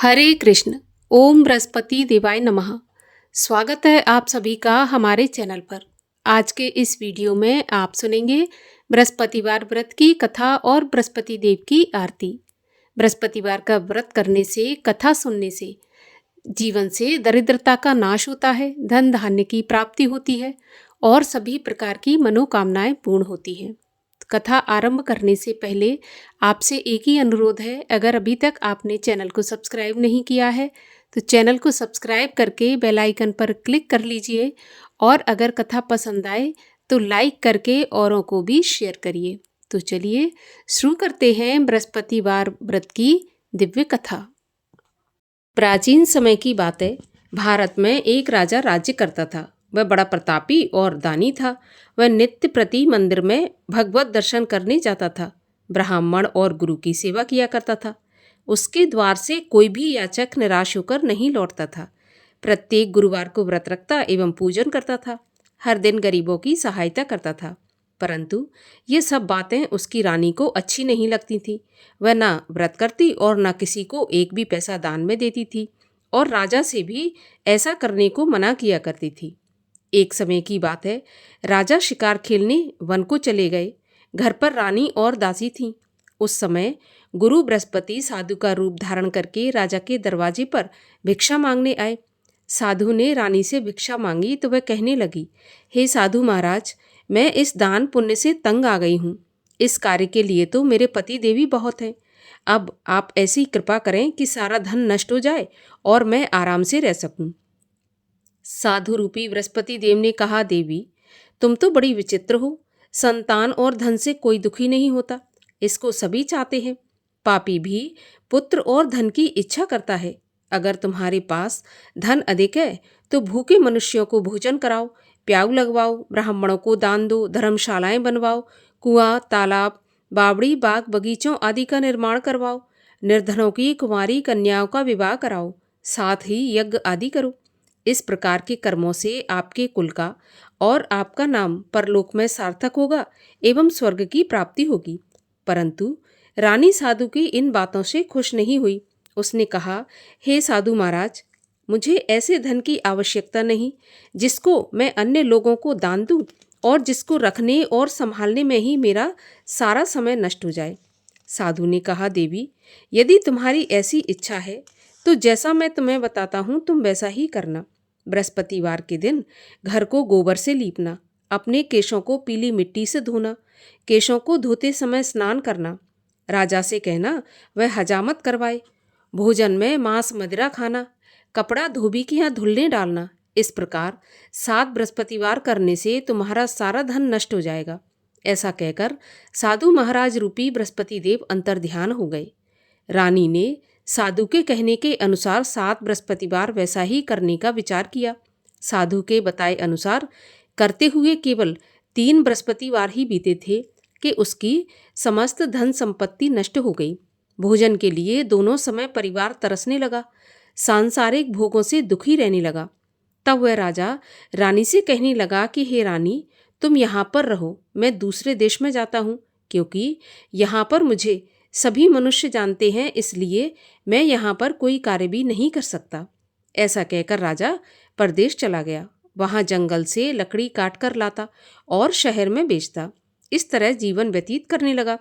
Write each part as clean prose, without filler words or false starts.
हरे कृष्ण। ओम बृहस्पति देवाय नमः। स्वागत है आप सभी का हमारे चैनल पर। आज के इस वीडियो में आप सुनेंगे बृहस्पतिवार व्रत की कथा और बृहस्पति देव की आरती। बृहस्पतिवार का व्रत करने से, कथा सुनने से जीवन से दरिद्रता का नाश होता है, धन धान्य की प्राप्ति होती है और सभी प्रकार की मनोकामनाएं पूर्ण होती हैं। कथा आरंभ करने से पहले आपसे एक ही अनुरोध है, अगर अभी तक आपने चैनल को सब्सक्राइब नहीं किया है तो चैनल को सब्सक्राइब करके बेल आइकन पर क्लिक कर लीजिए और अगर कथा पसंद आए तो लाइक करके औरों को भी शेयर करिए। तो चलिए शुरू करते हैं बृहस्पतिवार व्रत की दिव्य कथा। प्राचीन समय की बात है। भारत में एक राजा राज्य करता था। वह बड़ा प्रतापी और दानी था। वह नित्य प्रति मंदिर में भगवत दर्शन करने जाता था। ब्राह्मण और गुरु की सेवा किया करता था। उसके द्वार से कोई भी याचक निराश होकर नहीं लौटता था। प्रत्येक गुरुवार को व्रत रखता एवं पूजन करता था। हर दिन गरीबों की सहायता करता था। परंतु ये सब बातें उसकी रानी को अच्छी नहीं लगती थी। वह ना व्रत करती और ना किसी को एक भी पैसा दान में देती थी और राजा से भी ऐसा करने को मना किया करती थी। एक समय की बात है, राजा शिकार खेलने वन को चले गए। घर पर रानी और दासी थीं। उस समय गुरु बृहस्पति साधु का रूप धारण करके राजा के दरवाजे पर भिक्षा मांगने आए। साधु ने रानी से भिक्षा मांगी तो वह कहने लगी, हे साधु महाराज, मैं इस दान पुण्य से तंग आ गई हूँ। इस कार्य के लिए तो मेरे पति देवी बहुत हैं। अब आप ऐसी कृपा करें कि सारा धन नष्ट हो जाए और मैं आराम से रह सकूं। साधु रूपी बृहस्पति देव ने कहा, देवी तुम तो बड़ी विचित्र हो। संतान और धन से कोई दुखी नहीं होता, इसको सभी चाहते हैं। पापी भी पुत्र और धन की इच्छा करता है। अगर तुम्हारे पास धन अधिक है तो भूखे मनुष्यों को भोजन कराओ, प्याऊ लगवाओ, ब्राह्मणों को दान दो, धर्मशालाएं बनवाओ, कुआं, तालाब, बावड़ी, बाग, बगीचों आदि का निर्माण करवाओ, निर्धनों की कुंवारी कन्याओं का विवाह कराओ, साथ ही यज्ञ आदि करो। इस प्रकार के कर्मों से आपके कुल का और आपका नाम परलोक में सार्थक होगा एवं स्वर्ग की प्राप्ति होगी। परंतु रानी साधु की इन बातों से खुश नहीं हुई। उसने कहा, हे साधु महाराज, मुझे ऐसे धन की आवश्यकता नहीं जिसको मैं अन्य लोगों को दान दूं और जिसको रखने और संभालने में ही मेरा सारा समय नष्ट हो जाए। साधु ने कहा, देवी यदि तुम्हारी ऐसी इच्छा है तो जैसा मैं तुम्हें बताता हूँ तुम वैसा ही करना। बृहस्पतिवार के दिन घर को गोबर से लीपना, अपने केशों को पीली मिट्टी से धोना, केशों को धोते समय स्नान करना, राजा से कहना वह हजामत करवाए, भोजन में मांस मदिरा खाना, कपड़ा धोबी के यहाँ धुलने डालना। इस प्रकार 7 बृहस्पतिवार करने से तुम्हारा सारा धन नष्ट हो जाएगा। ऐसा कहकर साधु महाराज रूपी बृहस्पति देव अंतर्ध्यान हो गए। रानी ने साधु के कहने के अनुसार 7 बृहस्पतिवार वैसा ही करने का विचार किया। साधु के बताए अनुसार करते हुए केवल 3 बृहस्पतिवार ही बीते थे कि उसकी समस्त धन संपत्ति नष्ट हो गई। भोजन के लिए दोनों समय परिवार तरसने लगा, सांसारिक भोगों से दुखी रहने लगा। तब वह राजा रानी से कहने लगा कि हे रानी, तुम यहाँ पर रहो, मैं दूसरे देश में जाता हूँ, क्योंकि यहाँ पर मुझे सभी मनुष्य जानते हैं, इसलिए मैं यहाँ पर कोई कार्य भी नहीं कर सकता। ऐसा कहकर राजा परदेश चला गया। वहाँ जंगल से लकड़ी काट कर लाता और शहर में बेचता। इस तरह जीवन व्यतीत करने लगा।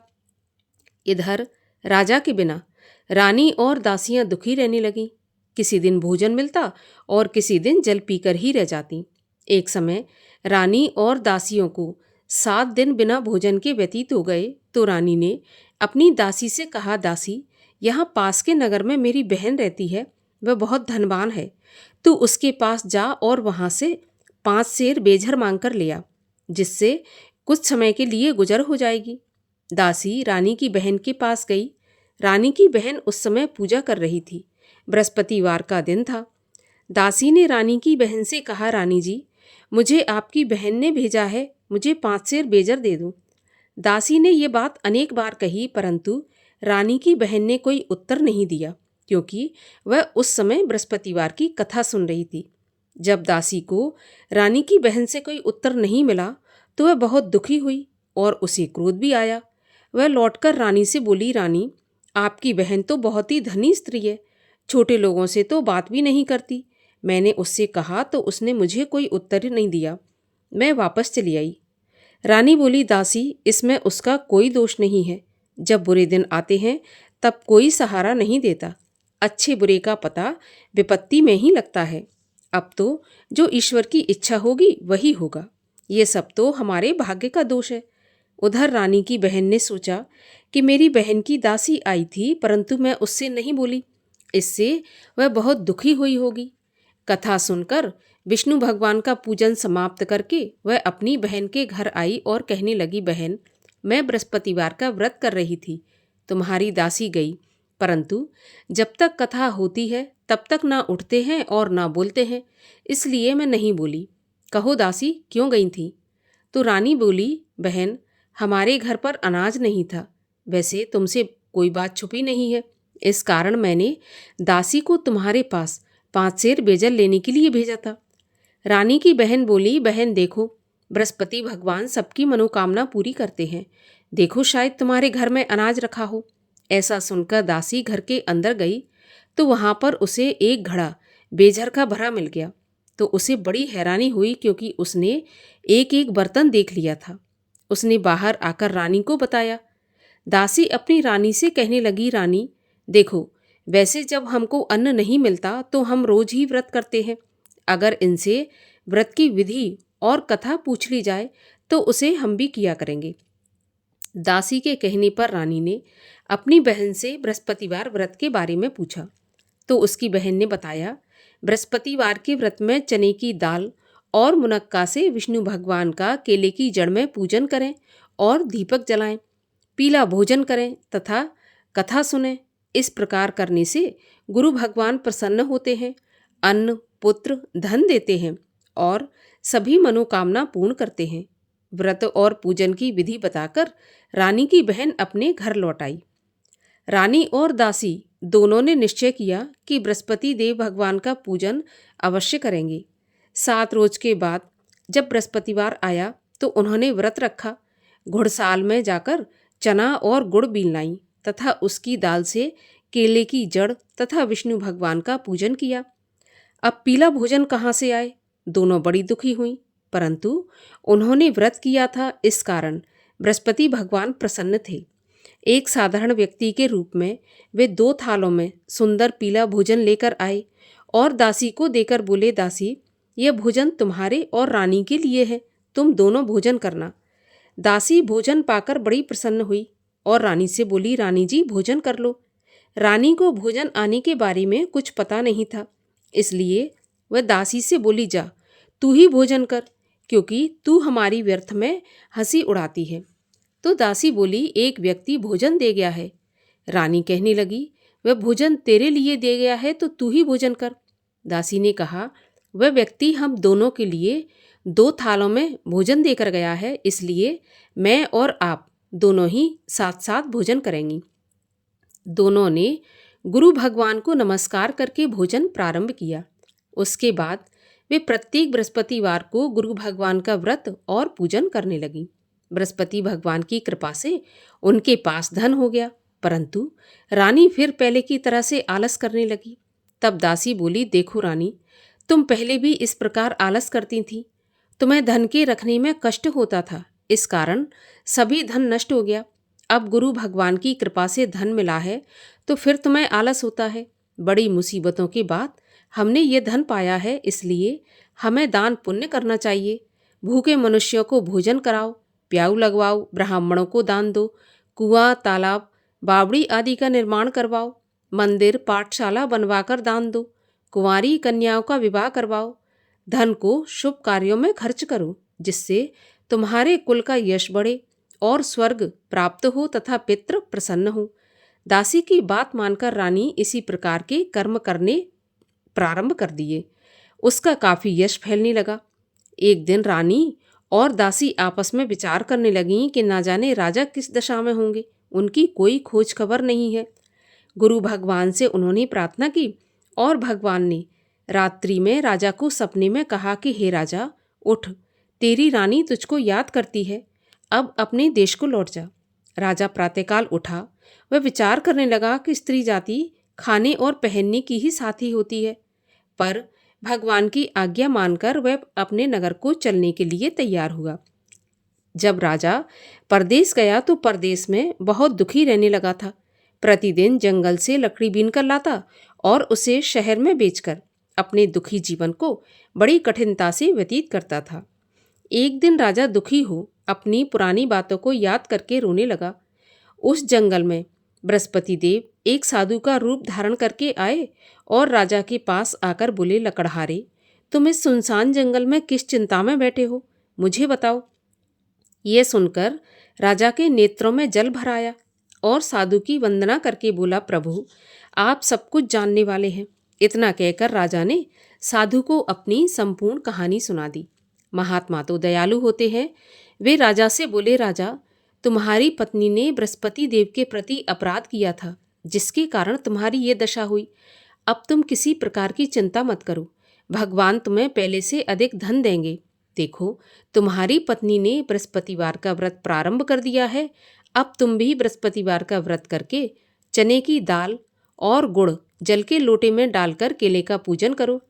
इधर राजा के बिना रानी और दासियां दुखी रहने लगीं। किसी दिन भोजन मिलता और किसी दिन जल पीकर ही रह जाती। एक समय रानी और दासियों को 7 दिन बिना भोजन के व्यतीत हो गए तो रानी ने अपनी दासी से कहा, दासी यहाँ पास के नगर में मेरी बहन रहती है, वह बहुत धनवान है, तू उसके पास जा और वहाँ से 5 सेर बेझर मांग कर ले आ, जिससे कुछ समय के लिए गुजर हो जाएगी। दासी रानी की बहन के पास गई। रानी की बहन उस समय पूजा कर रही थी। बृहस्पतिवार का दिन था। दासी ने रानी की बहन से कहा, रानी जी, मुझे आपकी बहन ने भेजा है, मुझे 5 सेर बेजर दे दो। दासी ने ये बात अनेक बार कही, परंतु रानी की बहन ने कोई उत्तर नहीं दिया, क्योंकि वह उस समय बृहस्पतिवार की कथा सुन रही थी। जब दासी को रानी की बहन से कोई उत्तर नहीं मिला तो वह बहुत दुखी हुई और उसे क्रोध भी आया। वह लौटकर रानी से बोली, रानी, आपकी बहन तो बहुत ही धनी स्त्री है, छोटे लोगों से तो बात भी नहीं करती। मैंने उससे कहा तो उसने मुझे कोई उत्तर नहीं दिया। मैं वापस चली आई। रानी बोली, दासी, इसमें उसका कोई दोष नहीं है। जब बुरे दिन आते हैं तब कोई सहारा नहीं देता। अच्छे बुरे का पता विपत्ति में ही लगता है। अब तो जो ईश्वर की इच्छा होगी वही होगा। ये सब तो हमारे भाग्य का दोष है। उधर रानी की बहन ने सोचा कि मेरी बहन की दासी आई थी, परंतु मैं उससे नहीं बोली। इससे वह बहुत दुखी हुई होगी। कथा सुनकर विष्णु भगवान का पूजन समाप्त करके वह अपनी बहन के घर आई और कहने लगी, बहन, मैं बृहस्पतिवार का व्रत कर रही थी। तुम्हारी दासी गई, परंतु जब तक कथा होती है तब तक ना उठते हैं और ना बोलते हैं, इसलिए मैं नहीं बोली। कहो दासी, क्यों गई थी? तो रानी बोली, बहन, हमारे घर पर अनाज नहीं था। वैसे तुमसे कोई बात छुपी नहीं है, इस कारण मैंने दासी को तुम्हारे पास 5 सेर बेजल लेने के लिए भेजा था। रानी की बहन बोली, बहन देखो, बृहस्पति भगवान सबकी मनोकामना पूरी करते हैं। देखो, शायद तुम्हारे घर में अनाज रखा हो। ऐसा सुनकर दासी घर के अंदर गई तो वहाँ पर उसे एक घड़ा बेझर का भरा मिल गया। तो उसे बड़ी हैरानी हुई, क्योंकि उसने एक एक बर्तन देख लिया था। उसने बाहर आकर रानी को बताया। दासी अपनी रानी से कहने लगी, रानी देखो, वैसे जब हमको अन्न नहीं मिलता तो हम रोज ही व्रत करते हैं। अगर इनसे व्रत की विधि और कथा पूछ ली जाए तो उसे हम भी किया करेंगे। दासी के कहने पर रानी ने अपनी बहन से बृहस्पतिवार व्रत के बारे में पूछा तो उसकी बहन ने बताया, बृहस्पतिवार के व्रत में चने की दाल और मुनक्का से विष्णु भगवान का केले की जड़ में पूजन करें और दीपक जलाएं, पीला भोजन करें तथा कथा सुनें। इस प्रकार करने से गुरु भगवान प्रसन्न होते हैं, अन्न, पुत्र, धन देते हैं और सभी मनोकामना पूर्ण करते हैं। व्रत और पूजन की विधि बताकर रानी की बहन अपने घर लौट आई। रानी और दासी दोनों ने निश्चय किया कि बृहस्पति देव भगवान का पूजन अवश्य करेंगे। 7 रोज के बाद जब बृहस्पतिवार आया तो उन्होंने व्रत रखा। घुड़साल में जाकर चना और गुड़ बीन लाई तथा उसकी दाल से केले की जड़ तथा विष्णु भगवान का पूजन किया। अब पीला भोजन कहाँ से आए? दोनों बड़ी दुखी हुई, परंतु उन्होंने व्रत किया था, इस कारण बृहस्पति भगवान प्रसन्न थे। एक साधारण व्यक्ति के रूप में वे 2 थालों में सुंदर पीला भोजन लेकर आए और दासी को देकर बोले, दासी, यह भोजन तुम्हारे और रानी के लिए है, तुम दोनों भोजन करना। दासी भोजन पाकर बड़ी प्रसन्न हुई और रानी से बोली, रानी जी, भोजन कर लो। रानी को भोजन आने के बारे में कुछ पता नहीं था, इसलिए वह दासी से बोली, जा तू ही भोजन कर, क्योंकि तू हमारी व्यर्थ में हंसी उड़ाती है। तो दासी बोली, एक व्यक्ति भोजन दे गया है। रानी कहने लगी, वह भोजन तेरे लिए दे गया है तो तू ही भोजन कर। दासी ने कहा, वह व्यक्ति हम दोनों के लिए 2 थालों में भोजन देकर गया है, इसलिए मैं और आप दोनों ही साथ साथ भोजन करेंगी। दोनों ने गुरु भगवान को नमस्कार करके भोजन प्रारंभ किया। उसके बाद वे प्रत्येक बृहस्पतिवार को गुरु भगवान का व्रत और पूजन करने लगी। बृहस्पति भगवान की कृपा से उनके पास धन हो गया, परंतु रानी फिर पहले की तरह से आलस करने लगी। तब दासी बोली, देखो रानी, तुम पहले भी इस प्रकार आलस करती थी। तुम्हें धन के रखने में कष्ट होता था, इस कारण सभी धन नष्ट हो गया। अब गुरु भगवान की कृपा से धन मिला है तो फिर तुम्हें आलस होता है। बड़ी मुसीबतों के बाद हमने ये धन पाया है, इसलिए हमें दान पुण्य करना चाहिए। भूखे मनुष्यों को भोजन कराओ, प्याऊ लगवाओ, ब्राह्मणों को दान दो, कुआं, तालाब, बावड़ी आदि का निर्माण करवाओ, मंदिर, पाठशाला बनवाकर दान दो, कुंवारी कन्याओं का विवाह करवाओ। धन को शुभ कार्यों में खर्च करो, जिससे तुम्हारे कुल का यश बढ़े और स्वर्ग प्राप्त हो तथा पितृ प्रसन्न हो। दासी की बात मानकर रानी इसी प्रकार के कर्म करने प्रारंभ कर दिए। उसका काफी यश फैलने लगा। एक दिन रानी और दासी आपस में विचार करने लगीं कि ना जाने राजा किस दशा में होंगे, उनकी कोई खोज खबर नहीं है। गुरु भगवान से उन्होंने प्रार्थना की और भगवान ने रात्रि में राजा को सपने में कहा कि हे राजा, उठ, तेरी रानी तुझको याद करती है, अब अपने देश को लौट जा। राजा प्रातःकाल उठा। वह विचार करने लगा कि स्त्री जाति खाने और पहनने की ही साथी होती है। पर भगवान की आज्ञा मानकर वह अपने नगर को चलने के लिए तैयार हुआ। जब राजा परदेश गया तो परदेश में बहुत दुखी रहने लगा था। प्रतिदिन जंगल से लकड़ी बीन कर लाता और उसे शहर में बेचकर अपने दुखी जीवन को बड़ी कठिनता से व्यतीत करता था। एक दिन राजा दुखी हो अपनी पुरानी बातों को याद करके रोने लगा। उस जंगल में बृहस्पति देव एक साधु का रूप धारण करके आए और राजा के पास आकर बोले, लकड़हारे, तुम इस सुनसान जंगल में किस चिंता में बैठे हो, मुझे बताओ। ये सुनकर राजा के नेत्रों में जल भर आया और साधु की वंदना करके बोला, प्रभु, आप सब कुछ जानने वाले हैं। इतना कहकर राजा ने साधु को अपनी संपूर्ण कहानी सुना दी। महात्मा तो दयालु होते हैं। वे राजा से बोले, राजा, तुम्हारी पत्नी ने बृहस्पति देव के प्रति अपराध किया था, जिसके कारण तुम्हारी ये दशा हुई। अब तुम किसी प्रकार की चिंता मत करो, भगवान तुम्हें पहले से अधिक धन देंगे। देखो, तुम्हारी पत्नी ने बृहस्पतिवार का व्रत प्रारंभ कर दिया है। अब तुम भी बृहस्पतिवार का व्रत करके चने की दाल और गुड़ जल के लोटे में डालकर केले का पूजन करो।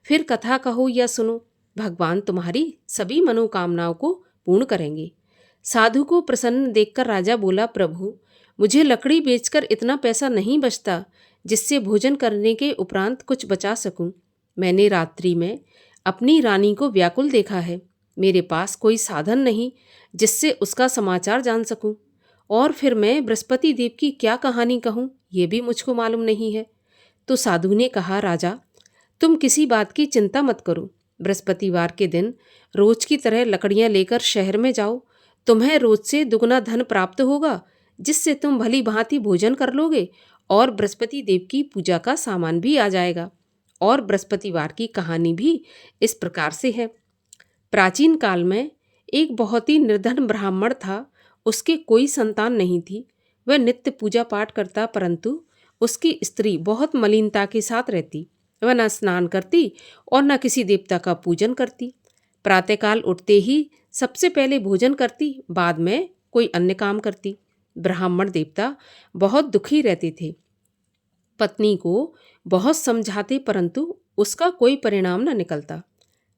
फिर कथा कहो या सुनो, भगवान तुम्हारी सभी मनोकामनाओं को पूर्ण करेंगे। साधु को प्रसन्न देखकर राजा बोला, प्रभु, मुझे लकड़ी बेचकर इतना पैसा नहीं बचता जिससे भोजन करने के उपरांत कुछ बचा सकूं। मैंने रात्रि में अपनी रानी को व्याकुल देखा है। मेरे पास कोई साधन नहीं जिससे उसका समाचार जान सकूं, और फिर मैं बृहस्पति देव की क्या कहानी कहूं, ये भी मुझको मालूम नहीं है। तो साधु ने कहा, राजा, तुम किसी बात की चिंता मत करो। बृहस्पतिवार के दिन रोज की तरह लकड़ियां लेकर शहर में जाओ। तुम्हें रोज से दुगना धन प्राप्त होगा, जिससे तुम भली भांति भोजन कर लोगे और बृहस्पति देव की पूजा का सामान भी आ जाएगा। और बृहस्पतिवार की कहानी भी इस प्रकार से है। प्राचीन काल में एक बहुत ही निर्धन ब्राह्मण था। उसके कोई संतान नहीं थी। वह नित्य पूजा पाठ करता, परंतु उसकी स्त्री बहुत मलिनता के साथ रहती। वह न स्नान करती और न किसी देवता का पूजन करती। प्रातःकाल उठते ही सबसे पहले भोजन करती, बाद में कोई अन्य काम करती। ब्राह्मण देवता बहुत दुखी रहते थे। पत्नी को बहुत समझाते, परंतु उसका कोई परिणाम न निकलता।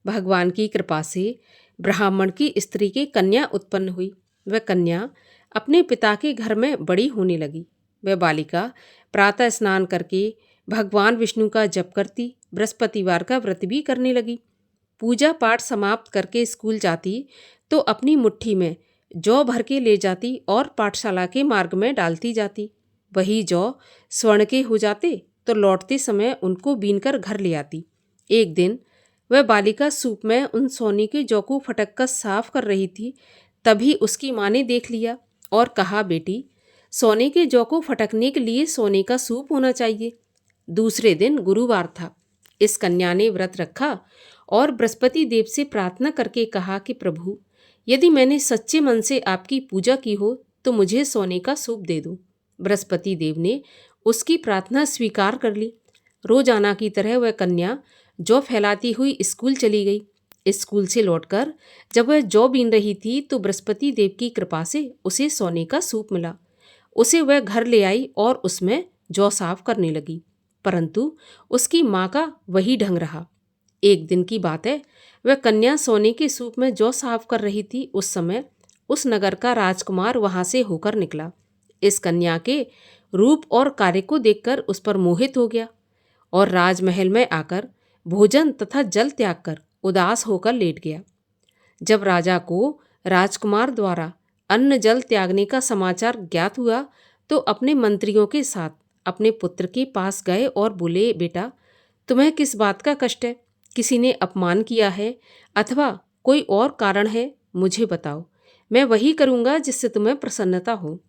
भगवान की कृपा से ब्राह्मण की स्त्री की कन्या उत्पन्न हुई। वह कन्या अपने पिता के घर में बड़ी होने लगी। वह बालिका प्रातः स्नान करके भगवान विष्णु का जप करती, बृहस्पतिवार का व्रत भी करने लगी। पूजा पाठ समाप्त करके स्कूल जाती तो अपनी मुट्ठी में जौ भर के ले जाती और पाठशाला के मार्ग में डालती जाती। वही जौ स्वर्ण के हो जाते तो लौटते समय उनको बीनकर घर ले आती। एक दिन वह बालिका सूप में उन सोने के जौ को फटक कर साफ कर रही थी। तभी उसकी माँ ने देख लिया और कहा, बेटी, सोने के जौ को फटकने के लिए सोने का सूप होना चाहिए। दूसरे दिन गुरुवार था। इस कन्या ने व्रत रखा और बृहस्पति देव से प्रार्थना करके कहा कि प्रभु, यदि मैंने सच्चे मन से आपकी पूजा की हो तो मुझे सोने का सूप दे दो। बृहस्पति देव ने उसकी प्रार्थना स्वीकार कर ली। रोजाना की तरह वह कन्या जौ फैलाती हुई स्कूल चली गई। स्कूल से लौटकर जब वह जौ बीन रही थी तो बृहस्पति देव की कृपा से उसे सोने का सूप मिला। उसे वह घर ले आई और उसमें जौ साफ करने लगी, परंतु उसकी माँ का वही ढंग रहा। एक दिन की बात है, वह कन्या सोने के सूप में जौ साफ कर रही थी। उस समय उस नगर का राजकुमार वहां से होकर निकला। इस कन्या के रूप और कार्य को देखकर उस पर मोहित हो गया और राजमहल में आकर भोजन तथा जल त्याग कर उदास होकर लेट गया। जब राजा को राजकुमार द्वारा अन्न जल त्यागने का समाचार ज्ञात हुआ तो अपने मंत्रियों के साथ अपने पुत्र के पास गए और बोले, बेटा, तुम्हें किस बात का कष्ट है? किसी ने अपमान किया है अथवा कोई और कारण है? मुझे बताओ, मैं वही करूँगा जिससे तुम्हें प्रसन्नता हो।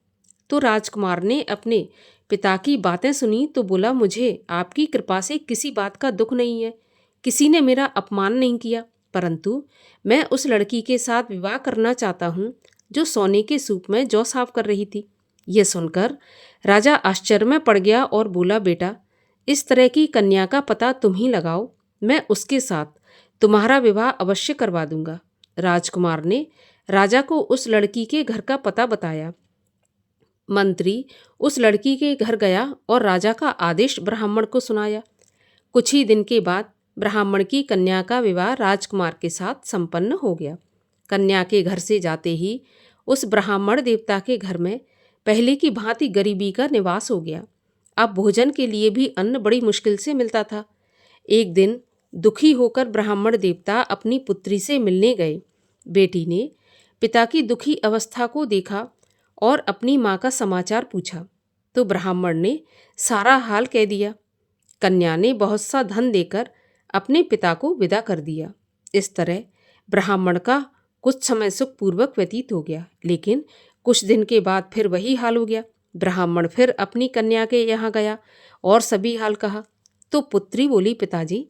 तो राजकुमार ने अपने पिता की बातें सुनी तो बोला, मुझे आपकी कृपा से किसी बात का दुख नहीं है। किसी ने मेरा अपमान नहीं किया, परंतु मैं उस लड़की के साथ विवाह करना चाहता हूँ जो सोने के सूप में जौ साफ कर रही थी। यह सुनकर राजा आश्चर्य में पड़ गया और बोला, बेटा, इस तरह की कन्या का पता तुम ही लगाओ, मैं उसके साथ तुम्हारा विवाह अवश्य करवा दूंगा। राजकुमार ने राजा को उस लड़की के घर का पता बताया। मंत्री उस लड़की के घर गया और राजा का आदेश ब्राह्मण को सुनाया। कुछ ही दिन के बाद ब्राह्मण की कन्या का विवाह राजकुमार के साथ संपन्न हो गया। कन्या के घर से जाते ही उस ब्राह्मण देवता के घर में पहले की भांति गरीबी का निवास हो गया। अब भोजन के लिए भी अन्न बड़ी मुश्किल से मिलता था। एक दिन दुखी होकर ब्राह्मण देवता अपनी पुत्री से मिलने गए। बेटी ने पिता की दुखी अवस्था को देखा और अपनी माँ का समाचार पूछा तो ब्राह्मण ने सारा हाल कह दिया। कन्या ने बहुत सा धन देकर अपने पिता को विदा कर दिया। इस तरह ब्राह्मण का कुछ समय सुखपूर्वक व्यतीत हो गया, लेकिन कुछ दिन के बाद फिर वही हाल हो गया। ब्राह्मण फिर अपनी कन्या के यहाँ गया और सभी हाल कहा तो पुत्री बोली, पिताजी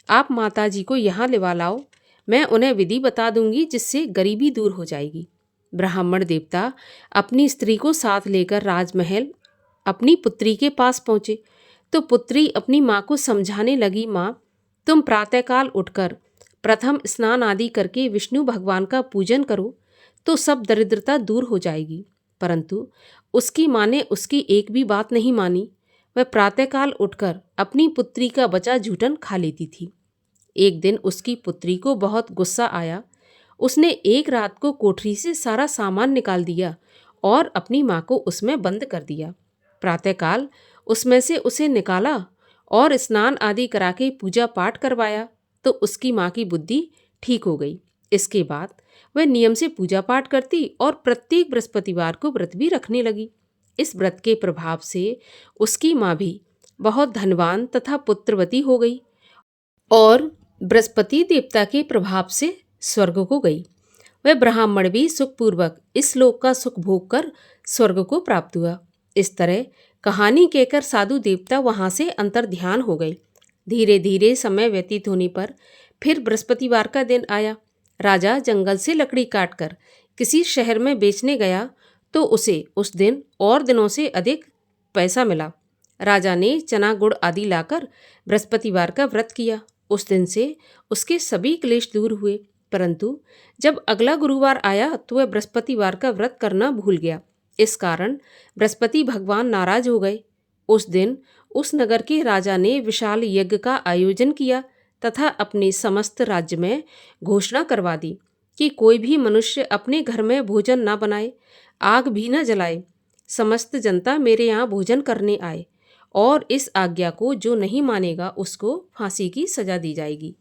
आप माताजी को यहाँ लिवा लाओ, मैं उन्हें विधि बता दूंगी जिससे गरीबी दूर हो जाएगी। ब्राह्मण देवता अपनी स्त्री को साथ लेकर राजमहल अपनी पुत्री के पास पहुँचे तो पुत्री अपनी माँ को समझाने लगी, माँ तुम प्रातःकाल उठकर प्रथम स्नान आदि करके विष्णु भगवान का पूजन करो तो सब दरिद्रता दूर हो जाएगी। परंतु उसकी माँ ने उसकी एक भी बात नहीं मानी। वह प्रातःकाल उठकर अपनी पुत्री का बचा झूठन खा लेती थी। एक दिन उसकी पुत्री को बहुत गुस्सा आया। उसने एक रात को कोठरी से सारा सामान निकाल दिया और अपनी माँ को उसमें बंद कर दिया। प्रातःकाल उसमें से उसे निकाला और स्नान आदि करा के पूजा पाठ करवाया तो उसकी माँ की बुद्धि ठीक हो गई। इसके बाद वह नियम से पूजा पाठ करती और प्रत्येक बृहस्पतिवार को व्रत भी रखने लगी। इस व्रत के प्रभाव से उसकी माँ भी बहुत धनवान तथा पुत्रवती हो गई और बृहस्पति देवता के प्रभाव से स्वर्ग को गई। वह ब्राह्मण भी सुखपूर्वक इस लोक का सुख भोग कर स्वर्ग को प्राप्त हुआ। इस तरह कहानी कहकर साधु देवता वहाँ से अंतर्ध्यान हो गए। धीरे धीरे समय व्यतीत होने पर फिर बृहस्पतिवार का दिन आया। राजा जंगल से लकड़ी काटकर किसी शहर में बेचने गया तो उसे उस दिन और दिनों से अधिक पैसा मिला। राजा ने चना गुड़ आदि लाकर बृहस्पतिवार का व्रत किया। उस दिन से उसके सभी क्लेश दूर हुए। परंतु जब अगला गुरुवार आया तो वह बृहस्पतिवार का व्रत करना भूल गया। इस कारण बृहस्पति भगवान नाराज हो गए। उस दिन उस नगर के राजा ने विशाल यज्ञ का आयोजन किया तथा अपने समस्त राज्य में घोषणा करवा दी कि कोई भी मनुष्य अपने घर में भोजन न बनाए, आग भी न जलाए। समस्त जनता मेरे यहाँ भोजन करने आए और इस आज्ञा को जो नहीं मानेगा उसको फांसी की सजा दी जाएगी।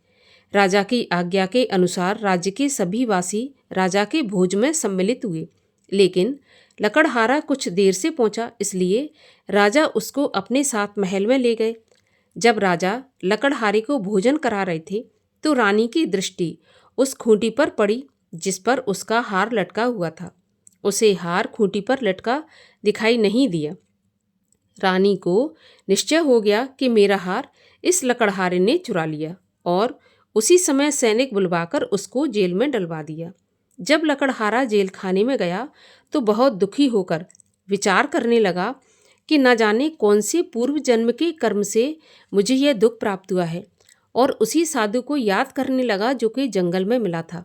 राजा की आज्ञा के अनुसार राज्य के सभी वासी राजा के भोज में सम्मिलित हुए, लेकिन लकड़हारा कुछ देर से पहुंचा, इसलिए राजा उसको अपने साथ महल में ले गए। जब राजा लकड़हारे को भोजन करा रहे थे तो रानी की दृष्टि उस खूंटी पर पड़ी जिस पर उसका हार लटका हुआ था। उसे हार खूंटी पर लटका दिखाई नहीं दिया। रानी को निश्चय हो गया कि मेरा हार इस लकड़हारे ने चुरा लिया और उसी समय सैनिक बुलवाकर उसको जेल में डलवा दिया। जब लकड़हारा जेल खाने में गया तो बहुत दुखी होकर विचार करने लगा कि न जाने कौन से पूर्व जन्म के कर्म से मुझे यह दुख प्राप्त हुआ है, और उसी साधु को याद करने लगा जो कि जंगल में मिला था।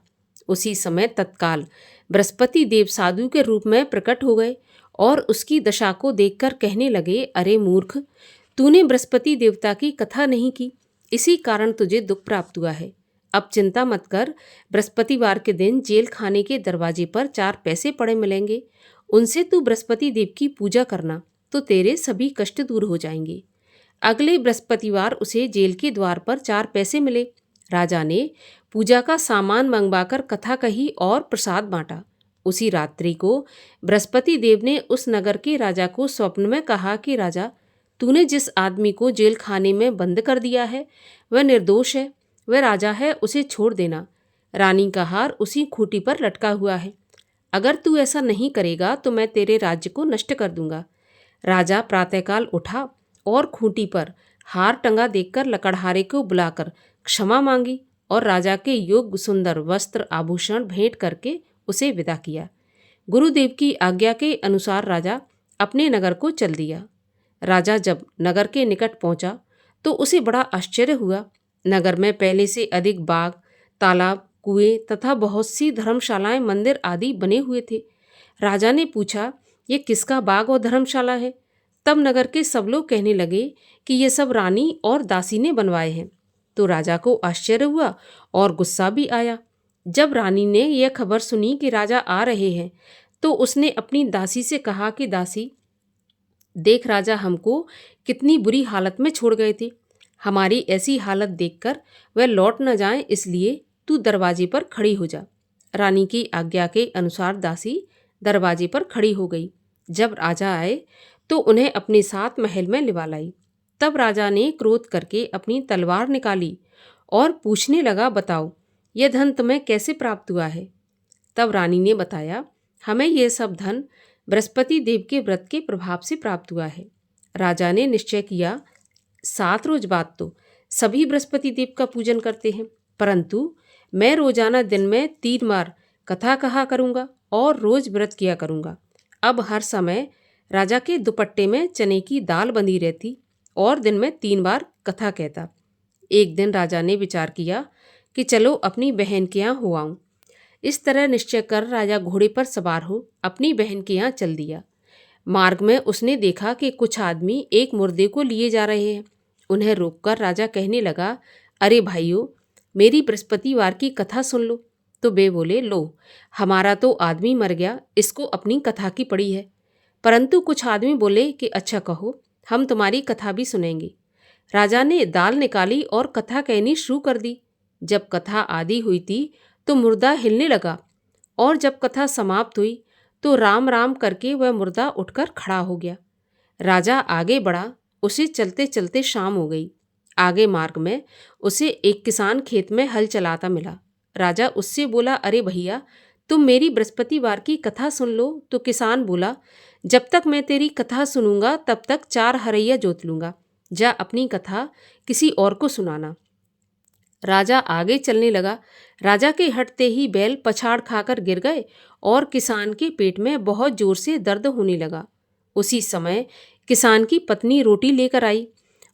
उसी समय तत्काल बृहस्पति देव साधु के रूप में प्रकट हो गए और उसकी दशा को देखकर कहने लगे, अरे मूर्ख, तूने बृहस्पति देवता की कथा नहीं की, इसी कारण तुझे दुख प्राप्त हुआ है। अब चिंता मत कर, बृहस्पतिवार के दिन जेल खाने के दरवाजे पर 4 पैसे पड़े मिलेंगे, उनसे तू बृहस्पति देव की पूजा करना तो तेरे सभी कष्ट दूर हो जाएंगे। अगले बृहस्पतिवार उसे जेल के द्वार पर 4 पैसे मिले। राजा ने पूजा का सामान मंगवाकर कथा कही और प्रसाद बांटा। उसी रात्रि को बृहस्पति देव ने उस नगर के राजा को स्वप्न में कहा कि राजा, तूने जिस आदमी को जेल खाने में बंद कर दिया है वह निर्दोष है, वह राजा है, उसे छोड़ देना। रानी का हार उसी खूंटी पर लटका हुआ है। अगर तू ऐसा नहीं करेगा तो मैं तेरे राज्य को नष्ट कर दूंगा। राजा प्रातःकाल उठा और खूंटी पर हार टंगा देखकर लकड़हारे को बुलाकर क्षमा मांगी और राजा के योग्य सुंदर वस्त्र आभूषण भेंट करके उसे विदा किया। गुरुदेव की आज्ञा के अनुसार राजा अपने नगर को चल दिया। राजा जब नगर के निकट पहुंचा तो उसे बड़ा आश्चर्य हुआ। नगर में पहले से अधिक बाग, तालाब, कुएं तथा बहुत सी धर्मशालाएं, मंदिर आदि बने हुए थे। राजा ने पूछा, ये किसका बाग और धर्मशाला है? तब नगर के सब लोग कहने लगे कि ये सब रानी और दासी ने बनवाए हैं। तो राजा को आश्चर्य हुआ और गुस्सा भी आया। जब रानी ने यह खबर सुनी कि राजा आ रहे हैं, तो उसने अपनी दासी से कहा कि दासी, देख राजा हमको कितनी बुरी हालत में छोड़ गए थे। हमारी ऐसी हालत देखकर वह लौट न जाएं, इसलिए तू दरवाजे पर खड़ी हो जा। रानी की आज्ञा के अनुसार दासी दरवाजे पर खड़ी हो गई। जब राजा आए तो उन्हें अपने साथ महल में लिवा लाई। तब राजा ने क्रोध करके अपनी तलवार निकाली और पूछने लगा, बताओ यह धन तुम्हें कैसे प्राप्त हुआ है? तब रानी ने बताया, हमें यह सब धन बृहस्पति देव के व्रत के प्रभाव से प्राप्त हुआ है। राजा ने निश्चय किया, 7 रोज बाद तो सभी बृहस्पति देव का पूजन करते हैं, परंतु मैं रोजाना दिन में 3 बार कथा कहा करूँगा और रोज व्रत किया करूँगा। अब हर समय राजा के दुपट्टे में चने की दाल बंधी रहती और दिन में 3 बार कथा कहता। एक दिन राजा ने विचार किया कि चलो अपनी बहन के यहाँ हो आऊँ। इस तरह निश्चय कर राजा घोड़े पर सवार हो अपनी बहन के यहाँ चल दिया। मार्ग में उसने देखा कि कुछ आदमी एक मुर्दे को लिए जा रहे हैं। उन्हें रोककर राजा कहने लगा, अरे भाइयों, मेरी बृहस्पतिवार की कथा सुन लो। तो वे बोले, लो, हमारा तो आदमी मर गया, इसको अपनी कथा की पड़ी है। परंतु कुछ आदमी बोले कि अच्छा कहो, हम तुम्हारी कथा भी सुनेंगे। राजा ने दाल निकाली और कथा कहनी शुरू कर दी। जब कथा आदि हुई थी तो मुर्दा हिलने लगा और जब कथा समाप्त हुई तो राम राम करके वह मुर्दा उठकर खड़ा हो गया। राजा आगे बढ़ा, उसे चलते चलते शाम हो गई। आगे मार्ग में उसे एक किसान खेत में हल चलाता मिला। राजा उससे बोला, अरे भैया, तुम मेरी बृहस्पतिवार की कथा सुन लो। तो किसान बोला, जब तक मैं तेरी कथा सुनूंगा तब तक 4 हरैया जोत लूंगा। जा अपनी कथा किसी और को सुनाना। राजा आगे चलने लगा। राजा के हटते ही बैल पछाड़ खाकर गिर गए और किसान के पेट में बहुत जोर से दर्द होने लगा। उसी समय किसान की पत्नी रोटी लेकर आई।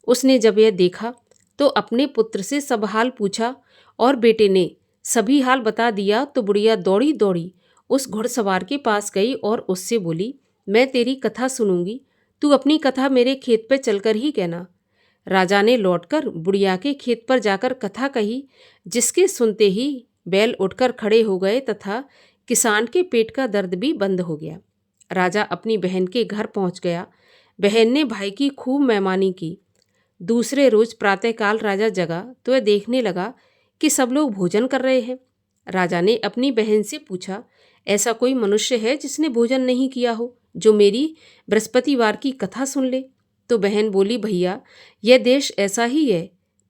उसने जब यह देखा तो अपने पुत्र से सब हाल पूछा और बेटे ने सभी हाल बता दिया। तो बुढ़िया दौड़ी दौड़ी उस घुड़सवार के पास गई और उससे बोली, मैं तेरी कथा सुनूंगी, तू अपनी कथा मेरे खेत पर चलकर ही कहना। राजा ने लौटकर बुढ़िया के खेत पर जाकर कथा कही, जिसके सुनते ही बैल उठकर खड़े हो गए तथा किसान के पेट का दर्द भी बंद हो गया। राजा अपनी बहन के घर पहुंच गया। बहन ने भाई की खूब मेहमानी की। दूसरे रोज प्रातःकाल राजा जगा तो वह देखने लगा कि सब लोग भोजन कर रहे हैं। राजा ने अपनी बहन से पूछा, ऐसा कोई मनुष्य है जिसने भोजन नहीं किया हो, जो मेरी बृहस्पतिवार की कथा सुन ले? तो बहन बोली, भैया, यह देश ऐसा ही है।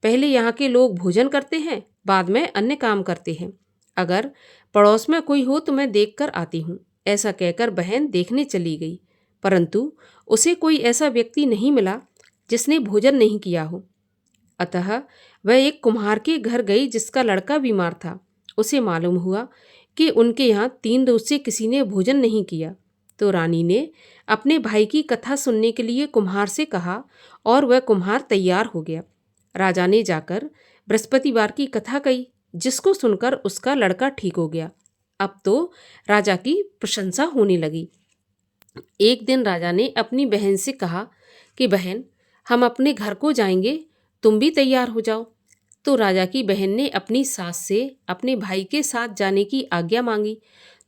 पहले यहाँ के लोग भोजन करते हैं, बाद में अन्य काम करते हैं। अगर पड़ोस में कोई हो तो मैं देख कर आती हूँ। ऐसा कहकर बहन देखने चली गई, परंतु उसे कोई ऐसा व्यक्ति नहीं मिला जिसने भोजन नहीं किया हो। अतः वह एक कुम्हार के घर गई जिसका लड़का बीमार था। उसे मालूम हुआ कि उनके यहाँ 3 रोज से किसी ने भोजन नहीं किया। तो रानी ने अपने भाई की कथा सुनने के लिए कुम्हार से कहा और वह कुम्हार तैयार हो गया। राजा ने जाकर बृहस्पतिवार की कथा कही, जिसको सुनकर उसका लड़का ठीक हो गया। अब तो राजा की प्रशंसा होने लगी। एक दिन राजा ने अपनी बहन से कहा कि बहन, हम अपने घर को जाएंगे, तुम भी तैयार हो जाओ। तो राजा की बहन ने अपनी सास से अपने भाई के साथ जाने की आज्ञा मांगी।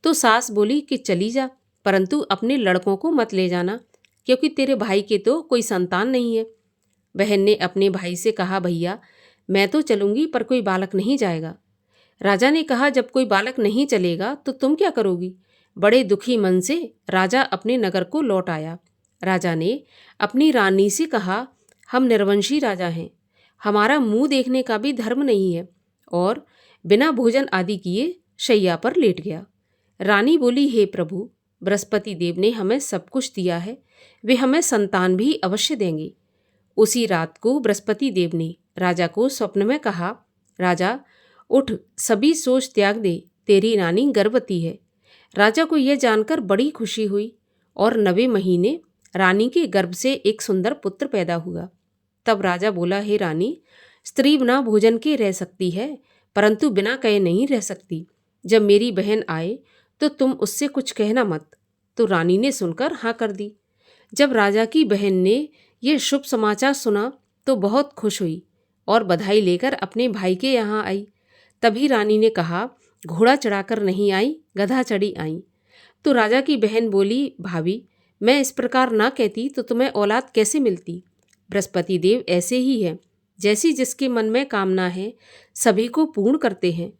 तो सास बोली कि चली जा, परंतु अपने लड़कों को मत ले जाना, क्योंकि तेरे भाई के तो कोई संतान नहीं है। बहन ने अपने भाई से कहा, भैया, मैं तो चलूंगी पर कोई बालक नहीं जाएगा। राजा ने कहा, जब कोई बालक नहीं चलेगा तो तुम क्या करोगी? बड़े दुखी मन से राजा अपने नगर को लौट आया। राजा ने अपनी रानी से कहा, हम निर्वंशी राजा हैं, हमारा मुंह देखने का भी धर्म नहीं है, और बिना भोजन आदि किए शैया पर लेट गया। रानी बोली, हे प्रभु, बृहस्पति देव ने हमें सब कुछ दिया है, वे हमें संतान भी अवश्य देंगे। उसी रात को बृहस्पति देव ने राजा को स्वप्न में कहा, राजा उठ, सभी सोच त्याग दे, तेरी रानी गर्भवती है। राजा को यह जानकर बड़ी खुशी हुई और 9वें महीने रानी के गर्भ से एक सुंदर पुत्र पैदा हुआ। तब राजा बोला, हे रानी, स्त्री बिना भोजन के रह सकती है, परंतु बिना कहे नहीं रह सकती। जब मेरी बहन आए तो तुम उससे कुछ कहना मत। तो रानी ने सुनकर हाँ कर दी। जब राजा की बहन ने यह शुभ समाचार सुना तो बहुत खुश हुई और बधाई लेकर अपने भाई के यहाँ आई। तभी रानी ने कहा, घोड़ा चढ़ाकर नहीं आई, गधा चढ़ी आई। तो राजा की बहन बोली, भाभी, मैं इस प्रकार ना कहती तो तुम्हें औलाद कैसे मिलती। बृहस्पति देव ऐसे ही है, जैसी जिसके मन में कामना है सभी को पूर्ण करते हैं।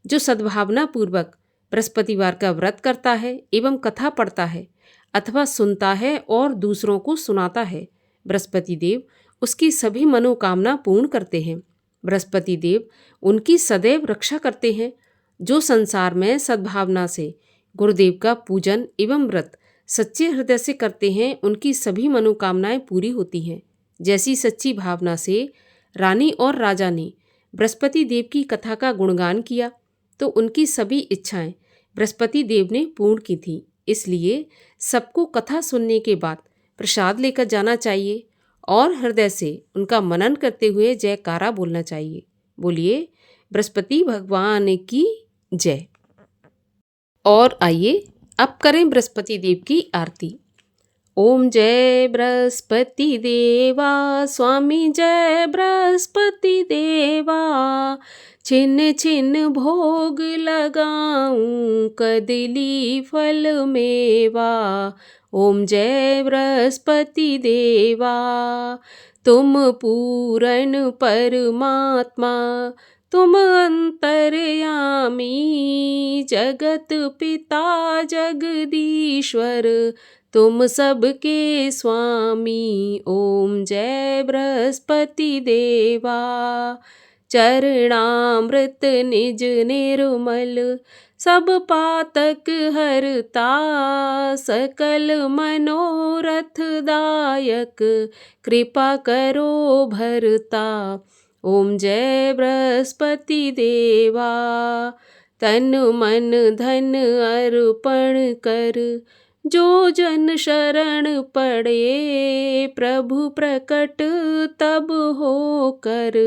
जो सद्भावना पूर्वक बृहस्पतिवार का व्रत करता है एवं कथा पढ़ता है अथवा सुनता है और दूसरों को सुनाता है, बृहस्पति देव उसकी सभी मनोकामना पूर्ण करते हैं। बृहस्पति देव उनकी सदैव रक्षा करते हैं। जो संसार में सद्भावना से गुरुदेव का पूजन एवं व्रत सच्चे हृदय से करते हैं, उनकी सभी मनोकामनाएं पूरी होती हैं। जैसी सच्ची भावना से रानी और राजा ने बृहस्पति देव की कथा का गुणगान किया तो उनकी सभी इच्छाएं बृहस्पति देव ने पूर्ण की थीं। इसलिए सबको कथा सुनने के बाद प्रसाद लेकर जाना चाहिए और हृदय से उनका मनन करते हुए जयकारा बोलना चाहिए। बोलिए बृहस्पति भगवान की जय। और आइए अब करें बृहस्पति देव की आरती। ओम जय बृहस्पति देवा, स्वामी जय बृहस्पति देवा। छिन्न छिन्न भोग लगाऊं, कदली फल मेवा। ओम जय बृहस्पति देवा। तुम पूर्ण परमात्मा, तुम अंतर्यामी, जगत पिता जगदीश्वर, तुम सबके स्वामी। ओम जय बृहस्पति देवा। चरणामृत निज निर्मल, सब पातक हरता, सकल मनोरथ दायक, कृपा करो भरता। ओम जय बृहस्पति देवा। तन मन धन अर्पण कर, जो जन शरण पड़े, प्रभु प्रकट तब होकर,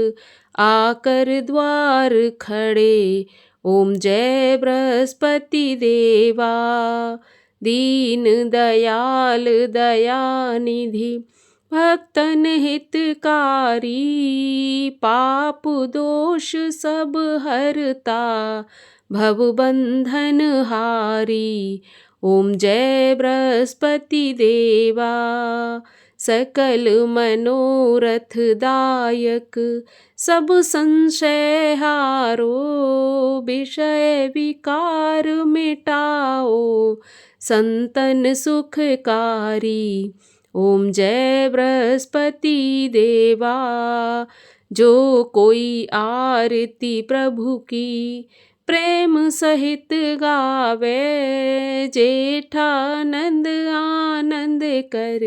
आकर द्वार खड़े। ओम जय बृहस्पति देवा। दीन दयाल दयानिधि, भक्तन हितकारी, पाप दोष सब हरता, भव बंधन हारी। ओम जय बृहस्पति देवा। सकल मनोरथ दायक, सब संशय हारो, विषय विकार मिटाओ, संतन सुखकारी। ओम जय बृहस्पति देवा। जो कोई आरती प्रभु की, प्रेम सहित गावे, जेठानंद आनंद कर,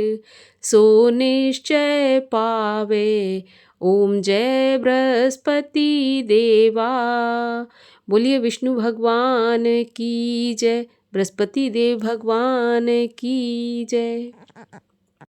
सो निश्चय पावे। ओम जय बृहस्पति देवा। बोलिए विष्णु भगवान की जय, बृहस्पति देव भगवान की जय।